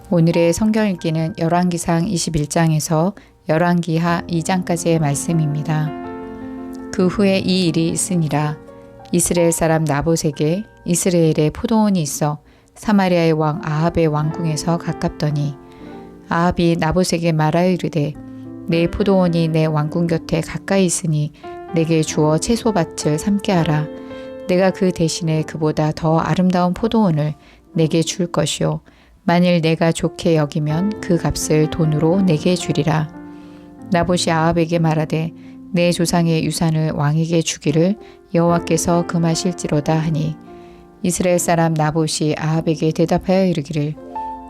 오늘의 성경 읽기는 열왕기상 21장에서 열왕기하 2장까지의 말씀입니다. 그 후에 이 일이 있으니라. 이스라엘 사람 나봇에게 이스라엘에 포도원이 있어 사마리아의 왕 아합의 왕궁에서 가깝더니 아합이 나봇에게 말하여 이르되 내 포도원이 내 왕궁 곁에 가까이 있으니 내게 주어 채소밭을 삼게 하라. 내가 그 대신에 그보다 더 아름다운 포도원을 내게 줄 것이요 만일 내가 좋게 여기면 그 값을 돈으로 내게 주리라. 나봇이 아합에게 말하되 내 조상의 유산을 왕에게 주기를 여호와께서 금하실지로다 하니 이스라엘 사람 나봇이 아합에게 대답하여 이르기를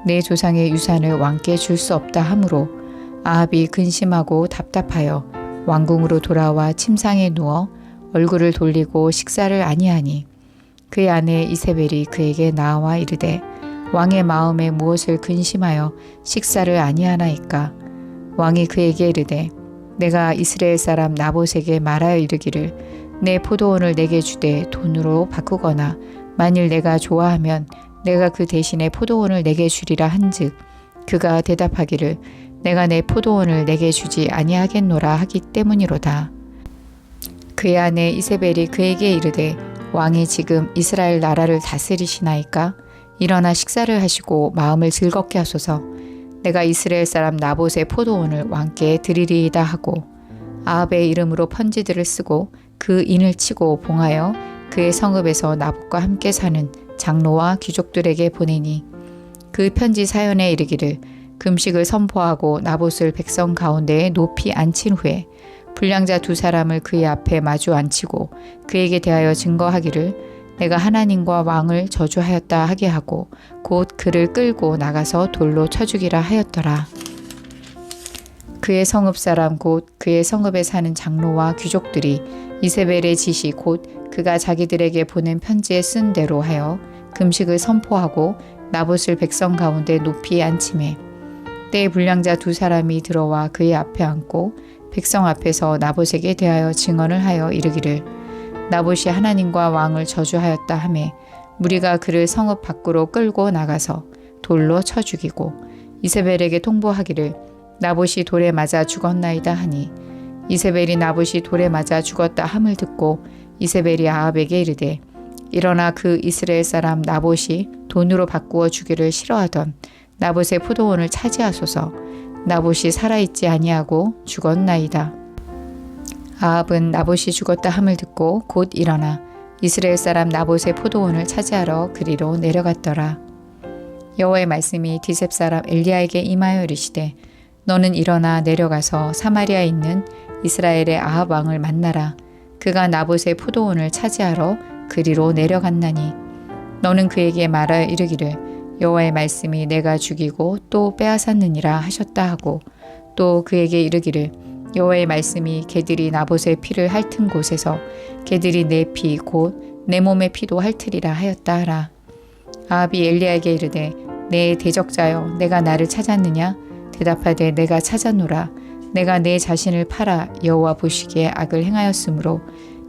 내 조상의 유산을 왕께 줄 수 없다 하므로 아합이 근심하고 답답하여 왕궁으로 돌아와 침상에 누워 얼굴을 돌리고 식사를 아니하니 그의 아내 이세벨이 그에게 나와 이르되 왕의 마음에 무엇을 근심하여 식사를 아니하나이까. 왕이 그에게 이르되 내가 이스라엘 사람 나봇에게 말하여 이르기를 내 포도원을 내게 주되 돈으로 바꾸거나 만일 내가 좋아하면 내가 그 대신에 포도원을 내게 주리라 한즉 그가 대답하기를 내가 내 포도원을 내게 주지 아니하겠노라 하기 때문이로다. 그의 아내 이세벨이 그에게 이르되 왕이 지금 이스라엘 나라를 다스리시나이까? 일어나 식사를 하시고 마음을 즐겁게 하소서. 내가 이스라엘 사람 나봇의 포도원을 왕께 드리리이다 하고 아합의 이름으로 편지들을 쓰고 그 인을 치고 봉하여 그의 성읍에서 나봇과 함께 사는 장로와 귀족들에게 보내니 그 편지 사연에 이르기를 금식을 선포하고 나봇을 백성 가운데에 높이 앉힌 후에 불량자 두 사람을 그의 앞에 마주 앉히고 그에게 대하여 증거하기를 내가 하나님과 왕을 저주하였다 하게 하고 곧 그를 끌고 나가서 돌로 쳐 죽이라 하였더라. 그의 성읍 사람 곧 그의 성읍에 사는 장로와 귀족들이 이세벨의 지시 곧 그가 자기들에게 보낸 편지에 쓴 대로 하여 금식을 선포하고 나봇을 백성 가운데 높이 앉히매 때에 불량자 두 사람이 들어와 그의 앞에 앉고 백성 앞에서 나봇에게 대하여 증언을 하여 이르기를 나봇이 하나님과 왕을 저주하였다 하매 무리가 그를 성읍 밖으로 끌고 나가서 돌로 쳐 죽이고 이세벨에게 통보하기를 나봇이 돌에 맞아 죽었나이다 하니 이세벨이 나봇이 돌에 맞아 죽었다 함을 듣고 이세벨이 아합에게 이르되 일어나 그 이스라엘 사람 나봇이 돈으로 바꾸어 주기를 싫어하던 나봇의 포도원을 차지하소서. 나봇이 살아있지 아니하고 죽었나이다. 아합은 나봇이 죽었다 함을 듣고 곧 일어나 이스라엘 사람 나봇의 포도원을 차지하러 그리로 내려갔더라. 여호와의 말씀이 디셉 사람 엘리야에게 임하여 이르시되 너는 일어나 내려가서 사마리아에 있는 이스라엘의 아합 왕을 만나라. 그가 나봇의 포도원을 차지하러 그리로 내려갔나니 너는 그에게 말하여 이르기를 여호와의 말씀이 내가 죽이고 또 빼앗았느니라 하셨다 하고 또 그에게 이르기를 여호와의 말씀이 개들이 나봇의 피를 핥은 곳에서 개들이 내 피 곧 내 몸의 피도 핥으리라 하였다 하라. 아합이 엘리야에게 이르되 내 대적자여 내가 나를 찾았느냐? 대답하되 내가 찾았노라. 내가 내 자신을 팔아 여호와 보시기에 악을 행하였으므로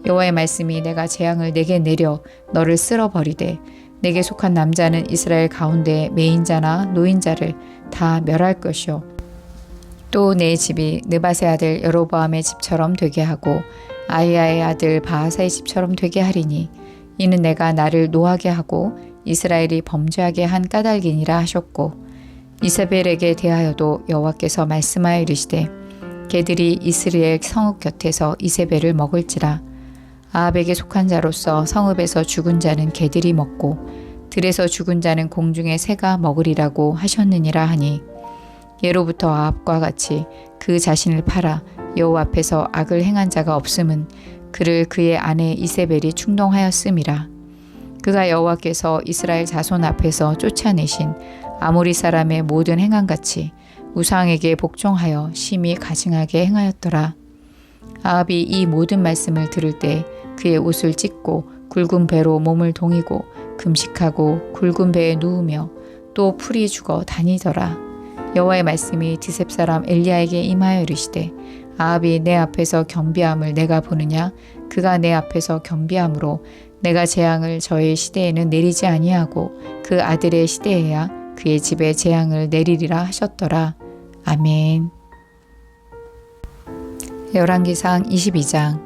여호와의 말씀이 내가 재앙을 내게 내려 너를 쓸어버리되 내게 속한 남자는 이스라엘 가운데 매인자나 노인자를 다 멸할 것이요 또 내 집이 느밧의 아들 여로보암의 집처럼 되게 하고 아히야의 아들 바하사의 집처럼 되게 하리니 이는 내가 나를 노하게 하고 이스라엘이 범죄하게 한 까닭이니라 하셨고 이세벨에게 대하여도 여호와께서 말씀하여 이르시되 개들이 이스라엘 성읍 곁에서 이세벨을 먹을지라. 아합에게 속한 자로서 성읍에서 죽은 자는 개들이 먹고 들에서 죽은 자는 공중의 새가 먹으리라고 하셨느니라 하니 예로부터 아합과 같이 그 자신을 팔아 여호와 앞에서 악을 행한 자가 없음은 그를 그의 아내 이세벨이 충동하였음이라. 그가 여호와께서 이스라엘 자손 앞에서 쫓아내신 아모리 사람의 모든 행함같이 우상에게 복종하여 심히 가증하게 행하였더라. 아합이 이 모든 말씀을 들을 때 그의 옷을 찢고 굵은 배로 몸을 동이고 금식하고 굵은 배에 누우며 또 풀이 죽어 다니더라. 여호와의 말씀이 디셉 사람 엘리야에게 임하여 이르시되 아합이 내 앞에서 겸비함을 내가 보느냐? 그가 내 앞에서 겸비함으로 내가 재앙을 저의 시대에는 내리지 아니하고 그 아들의 시대에야 그의 집에 재앙을 내리리라 하셨더라. 아멘. 열왕기상 22장.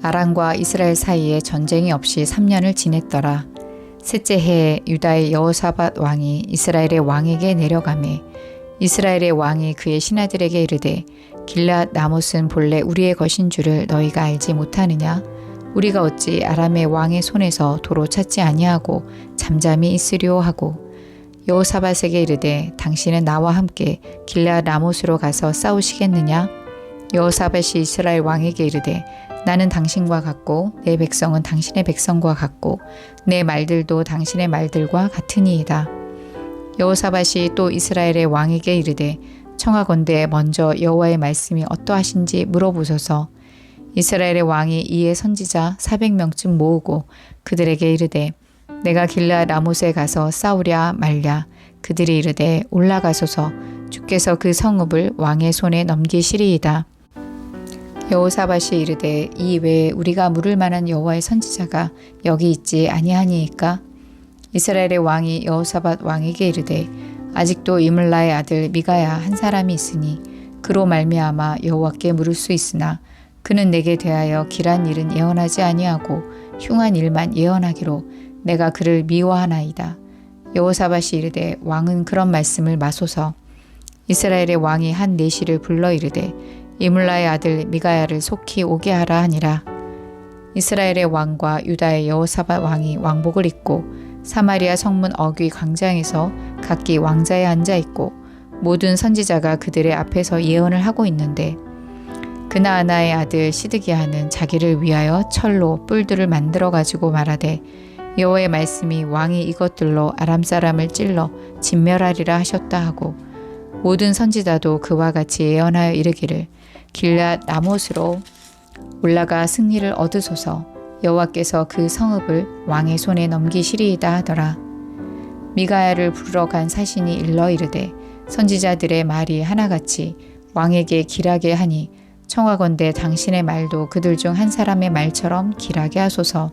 아람과 이스라엘 사이에 전쟁이 없이 3년을 지냈더라. 셋째 해에 유다의 여호사밧 왕이 이스라엘의 왕에게 내려가매 이스라엘의 왕이 그의 신하들에게 이르되 길앗 라못은 본래 우리의 것인 줄을 너희가 알지 못하느냐? 우리가 어찌 아람의 왕의 손에서 도로 찾지 아니하고 잠잠히 있으리오 하고 여호사밧에게 이르되 당신은 나와 함께 길앗 라못으로 가서 싸우시겠느냐? 여호사밧이 이스라엘 왕에게 이르되 나는 당신과 같고 내 백성은 당신의 백성과 같고 내 말들도 당신의 말들과 같으니이다. 여호사밧이 또 이스라엘의 왕에게 이르되 청하건대 먼저 여호와의 말씀이 어떠하신지 물어보소서. 이스라엘의 왕이 이에 선지자 400명쯤 모으고 그들에게 이르되 내가 길앗 라못에 가서 싸우랴 말랴. 그들이 이르되 올라가소서. 주께서 그 성읍을 왕의 손에 넘기시리이다. 여호사밧이 이르되 이 외에 우리가 물을 만한 여호와의 선지자가 여기 있지 아니하니이까? 이스라엘의 왕이 여호사밧 왕에게 이르되 아직도 이물라의 아들 미가야 한 사람이 있으니 그로 말미암아 여호와께 물을 수 있으나 그는 내게 대하여 길한 일은 예언하지 아니하고 흉한 일만 예언하기로 내가 그를 미워하나이다. 여호사밧이 이르되 왕은 그런 말씀을 마소서. 이스라엘의 왕이 한 내시를 불러 이르되 이물라의 아들 미가야를 속히 오게 하라 하니라. 이스라엘의 왕과 유다의 여호사밧 왕이 왕복을 입고 사마리아 성문 어귀 광장에서 각기 왕자에 앉아 있고 모든 선지자가 그들의 앞에서 예언을 하고 있는데 그나아나의 아들 시드기야는 자기를 위하여 철로 뿔들을 만들어 가지고 말하되 여호와의 말씀이 왕이 이것들로 아람 사람을 찔러 진멸하리라 하셨다 하고 모든 선지자도 그와 같이 예언하여 이르기를 길앗 라못으로 올라가 승리를 얻으소서. 여호와께서 그 성읍을 왕의 손에 넘기시리이다 하더라. 미가야를 부르러 간 사신이 일러 이르되 선지자들의 말이 하나같이 왕에게 길하게 하니 청하건대 당신의 말도 그들 중 한 사람의 말처럼 길하게 하소서.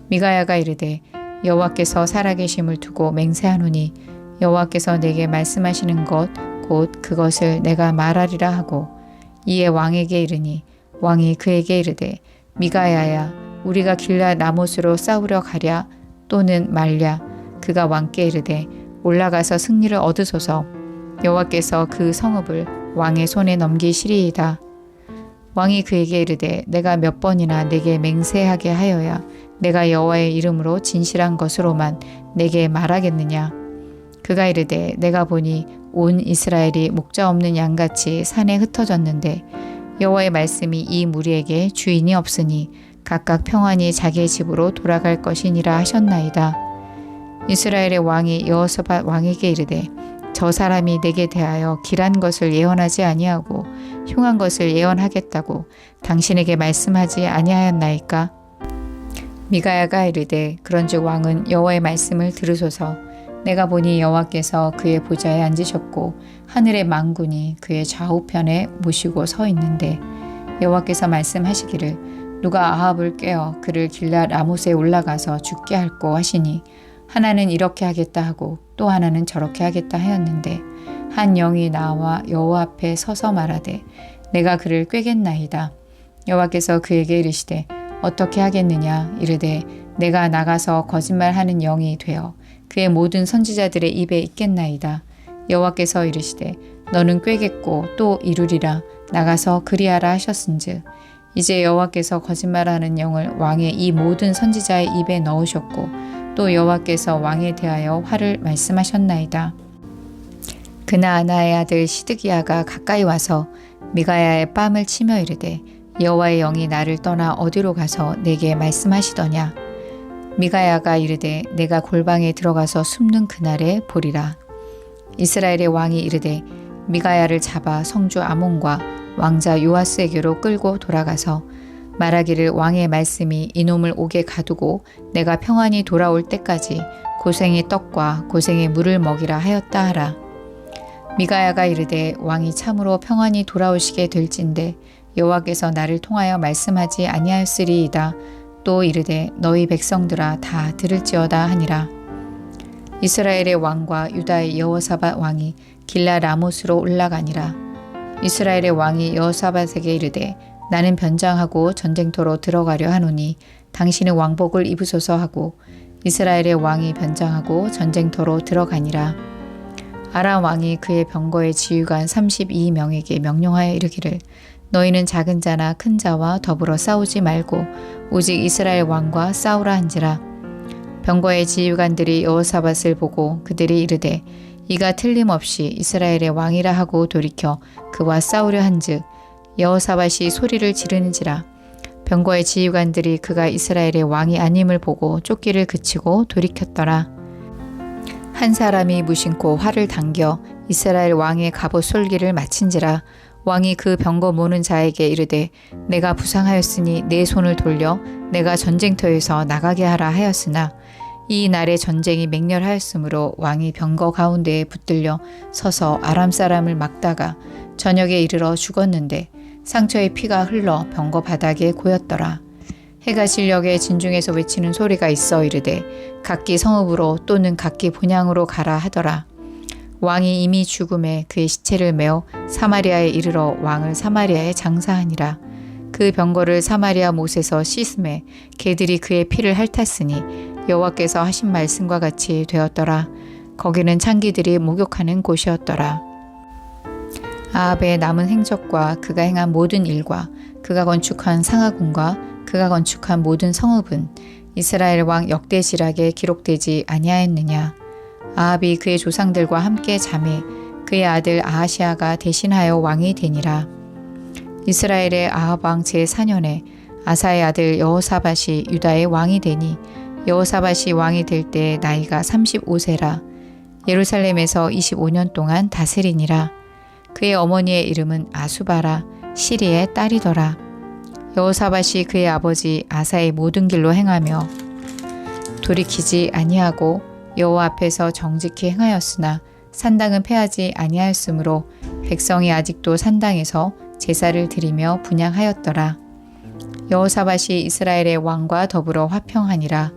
미가야가 이르되 여호와께서 살아계심을 두고 맹세하노니 여호와께서 내게 말씀하시는 것 곧 그것을 내가 말하리라 하고 이에 왕에게 이르니 왕이 그에게 이르되 미가야야 우리가 길앗 라못으로 싸우려 가랴 또는 말랴. 그가 왕께 이르되 올라가서 승리를 얻으소서. 여호와께서 그 성읍을 왕의 손에 넘기시리이다. 왕이 그에게 이르되 내가 몇 번이나 내게 맹세하게 하여야 내가 여호와의 이름으로 진실한 것으로만 내게 말하겠느냐. 그가 이르되 내가 보니 온 이스라엘이 목자 없는 양같이 산에 흩어졌는데 여호와의 말씀이 이 무리에게 주인이 없으니 각각 평안히 자기의 집으로 돌아갈 것이니라 하셨나이다. 이스라엘의 왕이 여호사밧 왕에게 이르되 저 사람이 내게 대하여 길한 것을 예언하지 아니하고 흉한 것을 예언하겠다고 당신에게 말씀하지 아니하였나이까? 미가야가 이르되 그런즉 왕은 여호와의 말씀을 들으소서. 내가 보니 여호와께서 그의 보좌에 앉으셨고 하늘의 만군이 그의 좌우편에 모시고 서 있는데 여호와께서 말씀하시기를 누가 아합을 꾀어 그를 길앗 라못에 올라가서 죽게 할꼬 하시니 하나는 이렇게 하겠다 하고 또 하나는 저렇게 하겠다 하였는데 한 영이 나와 여호와 앞에 서서 말하되 내가 그를 꾀겠나이다. 여호와께서 그에게 이르시되 어떻게 하겠느냐 이르되 내가 나가서 거짓말하는 영이 되어 그의 모든 선지자들의 입에 있겠나이다. 여호와께서 이르시되 너는 꾀겠고 또 이루리라. 나가서 그리하라 하셨은즉 이제 여호와께서 거짓말하는 영을 왕의 이 모든 선지자의 입에 넣으셨고 또 여호와께서 왕에 대하여 화를 말씀하셨나이다. 그나아나의 아들 시드기야가 가까이 와서 미가야의 뺨을 치며 이르되 여호와의 영이 나를 떠나 어디로 가서 내게 말씀하시더냐. 미가야가 이르되 내가 골방에 들어가서 숨는 그날에 보리라. 이스라엘의 왕이 이르되 미가야를 잡아 성주 아몬과 왕자 요아스에게로 끌고 돌아가서 말하기를 왕의 말씀이 이놈을 옥에 가두고 내가 평안히 돌아올 때까지 고생의 떡과 고생의 물을 먹이라 하였다 하라. 미가야가 이르되 왕이 참으로 평안히 돌아오시게 될진데 여호와께서 나를 통하여 말씀하지 아니하였으리이다. 또 이르되 너희 백성들아 다 들을지어다 하니라. 이스라엘의 왕과 유다의 여호사밧 왕이 길라 라못으로 올라가니라. 이스라엘의 왕이 여호사밧에게 이르되 나는 변장하고 전쟁터로 들어가려 하노니 당신은 왕복을 입으소서 하고 이스라엘의 왕이 변장하고 전쟁터로 들어가니라. 아람 왕이 그의 병거의 지휘관 32명에게 명령하여 이르기를 너희는 작은 자나 큰 자와 더불어 싸우지 말고 오직 이스라엘 왕과 싸우라 한지라. 병거의 지휘관들이 여호사밧을 보고 그들이 이르되 이가 틀림없이 이스라엘의 왕이라 하고 돌이켜 그와 싸우려 한즉 여호사밧이 소리를 지르는지라. 병거의 지휘관들이 그가 이스라엘의 왕이 아님을 보고 쫓기를 그치고 돌이켰더라. 한 사람이 무심코 활을 당겨 이스라엘 왕의 갑옷 솔기를 마친지라. 왕이 그 병거 모는 자에게 이르되 내가 부상하였으니 내 손을 돌려 내가 전쟁터에서 나가게 하라 하였으나 이 날에 전쟁이 맹렬하였으므로 왕이 병거 가운데에 붙들려 서서 아람 사람을 막다가 저녁에 이르러 죽었는데 상처의 피가 흘러 병거 바닥에 고였더라. 해가 실녘에 진중에서 외치는 소리가 있어 이르되 각기 성읍으로 또는 각기 본향으로 가라 하더라. 왕이 이미 죽음에 그의 시체를 메어 사마리아에 이르러 왕을 사마리아에 장사하니라. 그 병거를 사마리아 못에서 씻음에 개들이 그의 피를 핥았으니 여호와께서 하신 말씀과 같이 되었더라. 거기는 창기들이 목욕하는 곳이었더라. 아합의 남은 행적과 그가 행한 모든 일과 그가 건축한 상하궁과 그가 건축한 모든 성읍은 이스라엘 왕 역대지락에 기록되지 아니하였느냐. 아합이 그의 조상들과 함께 잠에 그의 아들 아하시아가 대신하여 왕이 되니라. 이스라엘의 아합 왕 제4년에 아사의 아들 여호사밧이 유다의 왕이 되니 여호사밧이 왕이 될 때 나이가 35세라. 예루살렘에서 25년 동안 다스리니라. 그의 어머니의 이름은 아수바라 시리의 딸이더라. 여호사밧이 그의 아버지 아사의 모든 길로 행하며 돌이키지 아니하고 여호와 앞에서 정직히 행하였으나 산당은 패하지 아니하였으므로 백성이 아직도 산당에서 제사를 드리며 분향하였더라. 여호사밧이 이스라엘의 왕과 더불어 화평하니라.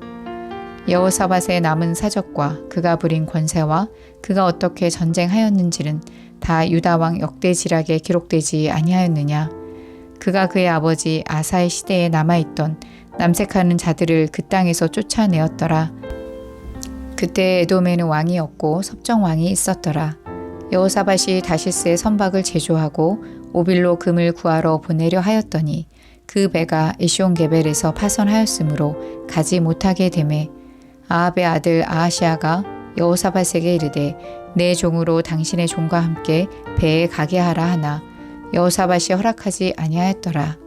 여호사밧의 남은 사적과 그가 부린 권세와 그가 어떻게 전쟁하였는지는 다 유다 왕 역대지락에 기록되지 아니하였느냐. 그가 그의 아버지 아사의 시대에 남아있던 남색하는 자들을 그 땅에서 쫓아내었더라. 그때 에돔에는 왕이 없고 섭정 왕이 있었더라. 여호사밧이 다시스의 선박을 제조하고 오빌로 금을 구하러 보내려 하였더니 그 배가 에시온게벨에서 파선하였으므로 가지 못하게 되매 아합의 아들 아하시아가 여호사밧에게 이르되 내 종으로 당신의 종과 함께 배에 가게 하라 하나 여호사밧이 허락하지 아니하였더라.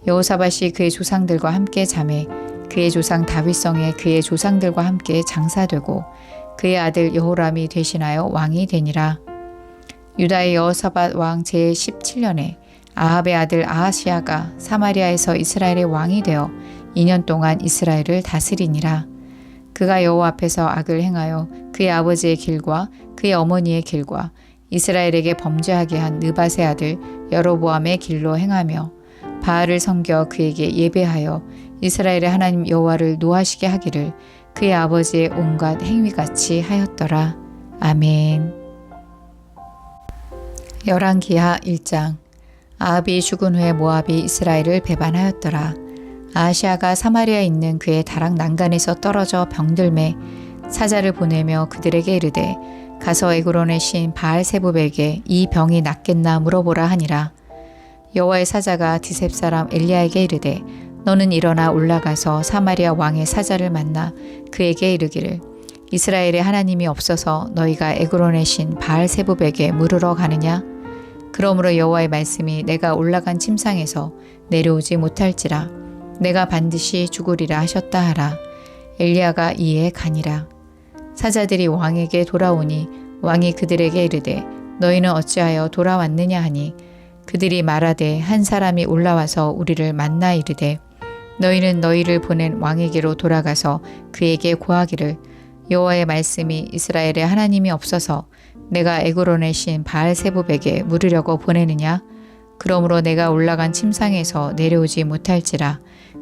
여호사밧이 그의 조상들과 함께 잠에 그의 조상 다윗성에 그의 조상들과 함께 장사되고 그의 아들 여호람이 대신하여 왕이 되니라. 유다의 여호사밧 왕 제17년에 아합의 아들 아하시아가 사마리아에서 이스라엘의 왕이 되어 2년 동안 이스라엘을 다스리니라. 그가 여호와 앞에서 악을 행하여 그의 아버지의 길과 그의 어머니의 길과 이스라엘에게 범죄하게 한 느밧의 아들 여로보암의 길로 행하며 바알을 섬겨 그에게 예배하여 이스라엘의 하나님 여호와를 노하시게 하기를 그의 아버지의 온갖 행위같이 하였더라. 아멘. 열왕기하 1장. 아합이 죽은 후에 모압이 이스라엘을 배반하였더라. 아하시아가 사마리아에 있는 그의 다락 난간에서 떨어져 병들매 사자를 보내며 그들에게 이르되 가서 에그론의 신 바알세붑에게 이 병이 낫겠나 물어보라 하니라. 여호와의 사자가 디셉 사람 엘리야에게 이르되 너는 일어나 올라가서 사마리아 왕의 사자를 만나 그에게 이르기를 이스라엘의 하나님이 없어서 너희가 에그론의 신 바알세붑에게 물으러 가느냐? 그러므로 여호와의 말씀이 내가 올라간 침상에서 내려오지 못할지라 내가 반드시 죽으리라 하셨다 하라. 엘리야가 이에 가니라. 사자들이 왕에게 돌아오니 왕이 그들에게 이르되 너희는 어찌하여 돌아왔느냐 하니 그들이 말하되 한 사람이 올라와서 우리를 만나 이르되 너희는 너희를 보낸 왕에게로 돌아가서 그에게 고하기를 여호와의 말씀이 이스라엘의 하나님이 없어서 내가 에그론의 신 바알세붑에게 물으려고 보내느냐? 그러므로 내가 올라간 침상에서 내려오지 못할지라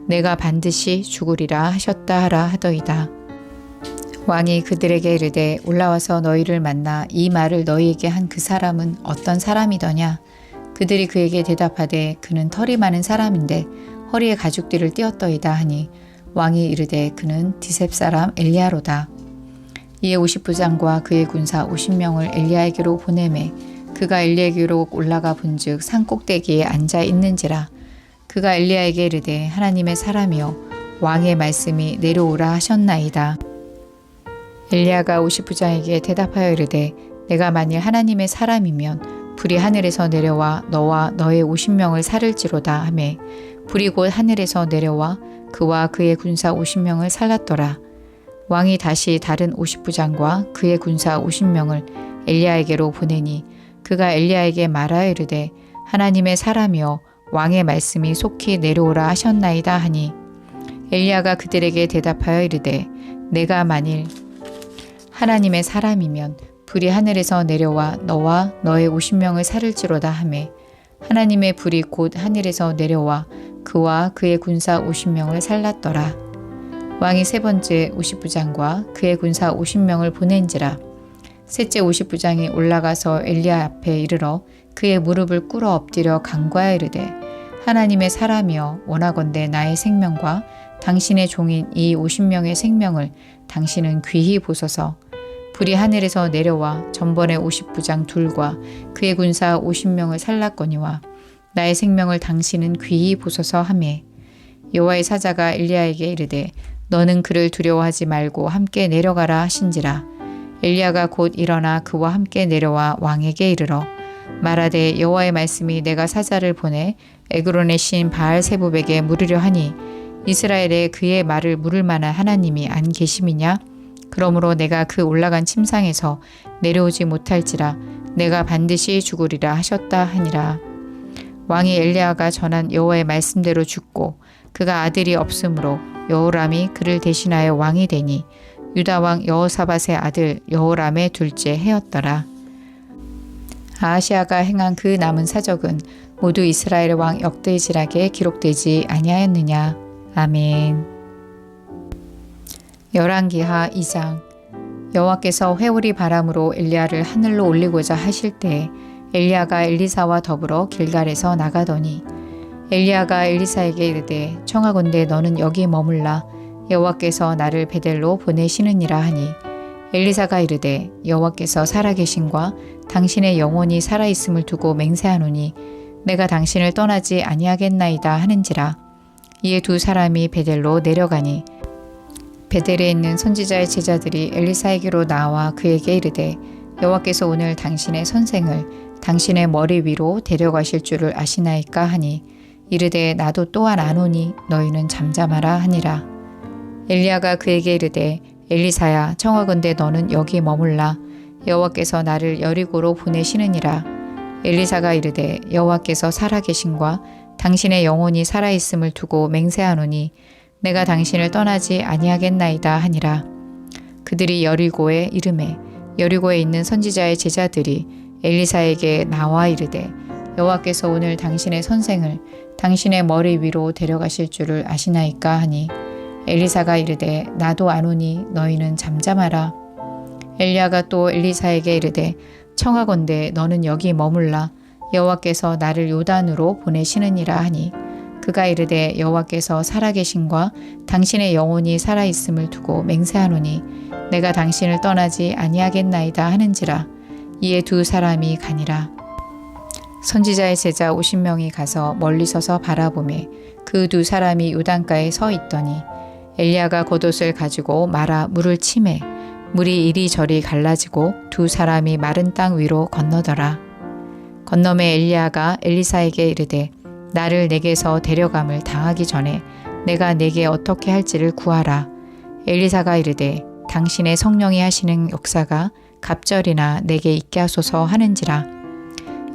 내가 반드시 죽으리라 하셨다 하라 하더이다. 왕이 그들에게 이르되 올라와서 너희를 만나 이 말을 너희에게 한 그 사람은 어떤 사람이더냐. 그들이 그에게 대답하되 그는 털이 많은 사람인데 허리에 가죽띠를 띠었더이다 하니 왕이 이르되 그는 디셉 사람 엘리야로다. 이에 50부장과 그의 군사 50명을 엘리야에게로 보내매 그가 엘리야에게로 올라가 본즉 산 꼭대기에 앉아 있는지라. 그가 엘리야에게 이르되 하나님의 사람이여 왕의 말씀이 내려오라 하셨나이다. 엘리야가 50부장에게 대답하여 이르되 내가 만일 하나님의 사람이면 불이 하늘에서 내려와 너와 너의 50명을 살을지로다 하매 불이 곧 하늘에서 내려와 그와 그의 군사 50명을 살랐더라. 왕이 다시 다른 50부장과 그의 군사 50명을 엘리야에게로 보내니 그가 엘리야에게 말하여 이르되 하나님의 사람이여 왕의 말씀이 속히 내려오라 하셨나이다 하니 엘리야가 그들에게 대답하여 이르되 내가 만일 하나님의 사람이면 불이 하늘에서 내려와 너와 너의 50명을 살을지로다 하매 하나님의 불이 곧 하늘에서 내려와 그와 그의 군사 50명을 살랐더라. 왕이 세 번째 50부장과 그의 군사 50명을 보낸지라. 셋째 50부장이 올라가서 엘리야 앞에 이르러 그의 무릎을 꿇어 엎드려 간구하여 이르되 하나님의 사람이여 원하건대 나의 생명과 당신의 종인 이 50명의 생명을 당신은 귀히 보소서. 불이 하늘에서 내려와 전번의 50부장 둘과 그의 군사 50명을 살랐거니와 나의 생명을 당신은 귀히 보소서 하매 여호와의 사자가 엘리야에게 이르되 너는 그를 두려워하지 말고 함께 내려가라 하신지라. 엘리야가 곧 일어나 그와 함께 내려와 왕에게 이르러 말하되 여호와의 말씀이 내가 사자를 보내 에그론의 신 바알세붑에게 물으려 하니 이스라엘에 그의 말을 물을 만한 하나님이 안 계심이냐? 그러므로 내가 그 올라간 침상에서 내려오지 못할지라 내가 반드시 죽으리라 하셨다 하니라. 왕이 엘리야가 전한 여호와의 말씀대로 죽고 그가 아들이 없으므로 여호람이 그를 대신하여 왕이 되니 유다 왕 여호사밧의 아들 여호람의 둘째 해였더라. 아하시아가 행한 그 남은 사적은 모두 이스라엘 왕 역대지락에 기록되지 아니하였느냐. 아멘. 열왕기하 2장. 여호와께서 회오리 바람으로 엘리야를 하늘로 올리고자 하실 때 엘리야가 엘리사와 더불어 길갈에서 나가더니 엘리야가 엘리사에게 이르되 청하건대 너는 여기 머물라 여호와께서 나를 베델로 보내시느니라 하니 엘리사가 이르되 여호와께서 살아계신과 당신의 영혼이 살아있음을 두고 맹세하노니 내가 당신을 떠나지 아니하겠나이다 하는지라. 이에 두 사람이 베델로 내려가니 베델에 있는 선지자의 제자들이 엘리사에게로 나와 그에게 이르되 여호와께서 오늘 당신의 선생을 당신의 머리 위로 데려가실 줄을 아시나이까 하니 이르되 나도 또한 아노니 너희는 잠잠하라 하니라. 엘리야가 그에게 이르되 엘리사야 청하건대 너는 여기 머물라 여호와께서 나를 여리고로 보내시느니라. 엘리사가 이르되 여호와께서 살아계신과 당신의 영혼이 살아있음을 두고 맹세하노니 내가 당신을 떠나지 아니하겠나이다 하니라. 그들이 여리고에 이르매 여리고에 있는 선지자의 제자들이 엘리사에게 나와 이르되 여호와께서 오늘 당신의 선생을 당신의 머리 위로 데려가실 줄을 아시나이까 하니 엘리사가 이르되 나도 아노니 너희는 잠잠하라. 엘리야가 또 엘리사에게 이르되 청하건대 너는 여기 머물라 여호와께서 나를 요단으로 보내시느니라 하니 그가 이르되 여호와께서 살아계신과 당신의 영혼이 살아있음을 두고 맹세하노니 내가 당신을 떠나지 아니하겠나이다 하는지라. 이에 두 사람이 가니라. 선지자의 제자 50명이 가서 멀리 서서 바라보매 그 두 사람이 요단가에 서 있더니 엘리야가 겉옷을 가지고 말아 물을 치매 물이 이리저리 갈라지고 두 사람이 마른 땅 위로 건너더라. 건너매 엘리야가 엘리사에게 이르되 나를 내게서 데려감을 당하기 전에 내가 내게 어떻게 할지를 구하라. 엘리사가 이르되 당신의 성령이 하시는 역사가 갑절이나 내게 있게 하소서 하는지라.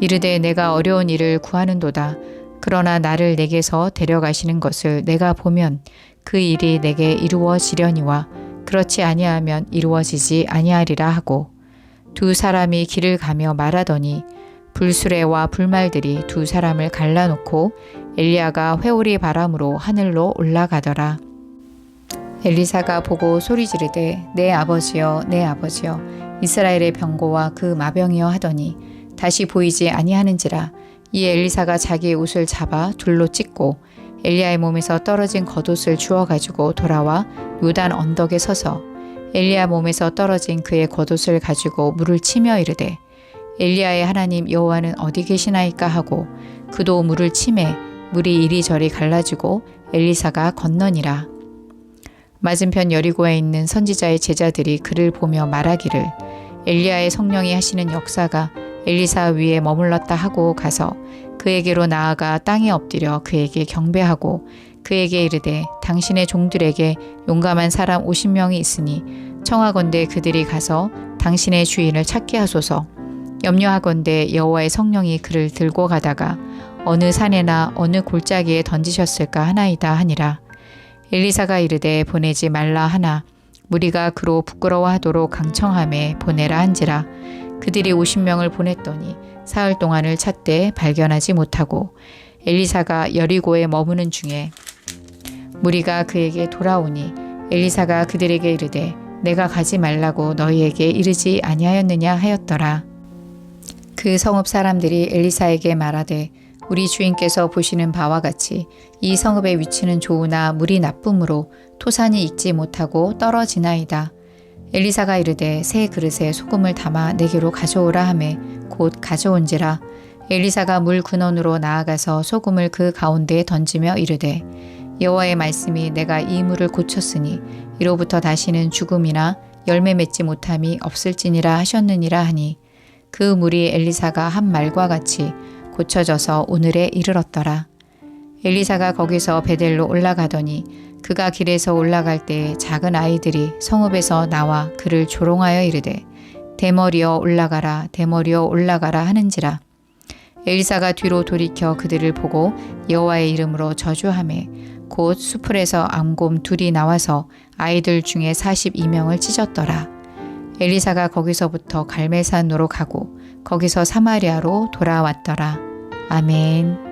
이르되 내가 어려운 일을 구하는도다. 그러나 나를 내게서 데려가시는 것을 내가 보면 그 일이 내게 이루어지려니와 그렇지 아니하면 이루어지지 아니하리라 하고 두 사람이 길을 가며 말하더니 불수레와 불말들이 두 사람을 갈라놓고 엘리야가 회오리 바람으로 하늘로 올라가더라. 엘리사가 보고 소리 지르되 내 아버지여 내 아버지여 이스라엘의 병고와 그 마병이여 하더니 다시 보이지 아니하는지라. 이에 엘리사가 자기의 옷을 잡아 둘로 찢고 엘리야의 몸에서 떨어진 겉옷을 주워 가지고 돌아와 요단 언덕에 서서 엘리야 몸에서 떨어진 그의 겉옷을 가지고 물을 치며 이르되 엘리야의 하나님 여호와는 어디 계시나이까 하고 그도 물을 치매 물이 이리저리 갈라지고 엘리사가 건너니라. 맞은편 여리고에 있는 선지자의 제자들이 그를 보며 말하기를 엘리야의 성령이 하시는 역사가 엘리사 위에 머물렀다 하고 가서 그에게로 나아가 땅에 엎드려 그에게 경배하고 그에게 이르되 당신의 종들에게 용감한 사람 50명이 있으니 청하건대 그들이 가서 당신의 주인을 찾게 하소서. 염려하건대 여호와의 성령이 그를 들고 가다가 어느 산에나 어느 골짜기에 던지셨을까 하나이다 하니라. 엘리사가 이르되 보내지 말라 하나 무리가 그로 부끄러워하도록 강청함에 보내라 한지라. 그들이 50명을 보냈더니 사흘 동안을 찾되 발견하지 못하고 엘리사가 여리고에 머무는 중에 무리가 그에게 돌아오니 엘리사가 그들에게 이르되 내가 가지 말라고 너희에게 이르지 아니하였느냐 하였더라. 그 성읍 사람들이 엘리사에게 말하되 우리 주인께서 보시는 바와 같이 이 성읍의 위치는 좋으나 물이 나쁨으로 토산이 익지 못하고 떨어지나이다. 엘리사가 이르되 새 그릇에 소금을 담아 내게로 가져오라 하매 곧 가져온지라. 엘리사가 물 근원으로 나아가서 소금을 그 가운데에 던지며 이르되 여호와의 말씀이 내가 이 물을 고쳤으니 이로부터 다시는 죽음이나 열매 맺지 못함이 없을지니라 하셨느니라 하니 그 물이 엘리사가 한 말과 같이 고쳐져서 오늘에 이르렀더라. 엘리사가 거기서 베델로 올라가더니 그가 길에서 올라갈 때에 작은 아이들이 성읍에서 나와 그를 조롱하여 이르되 대머리여 올라가라 대머리여 올라가라 하는지라. 엘리사가 뒤로 돌이켜 그들을 보고 여호와의 이름으로 저주하매 곧 수풀에서 암곰 둘이 나와서 아이들 중에 42명을 찢었더라. 엘리사가 거기서부터 갈멜산으로 가고 거기서 사마리아로 돌아왔더라. 아멘.